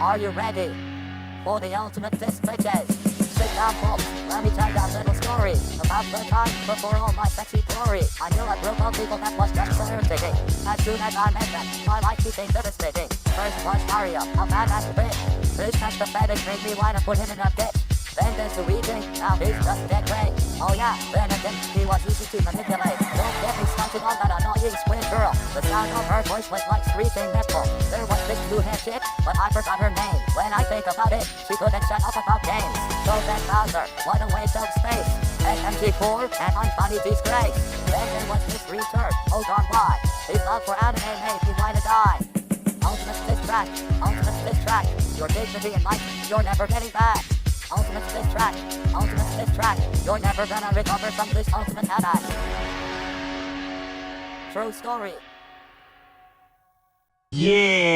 Are you ready for the ultimate disc bitches? Sit down, folks. Let me tell you a little story about the time before all my sexy glory. I knew a group of people that was just flirting. As soon as I met them, my life became devastating. First was Mario, a badass bitch. His test pathetic made me wanna put him in a ditch. Then there's Luigi, now he's just dead gray. Oh yeah, then again, he was easy to manipulate. Don't get me started on that annoying squid girl. The sound of her voice was like screeching nipple. There was this blue-haired chick, but I forgot her name. When I think about it, she couldn't shut up about games. So then Bowser, what a waste of space. SMG4, and unfunny disgrace. Then there was this retard, oh god why? His love for anime made me wanna die. Ultimate diss track, ultimate diss track. Your dignity and life, you're never getting back. Ultimate diss track, ultimate diss track. You're never gonna recover from this ultimate attack. True story. Yeah.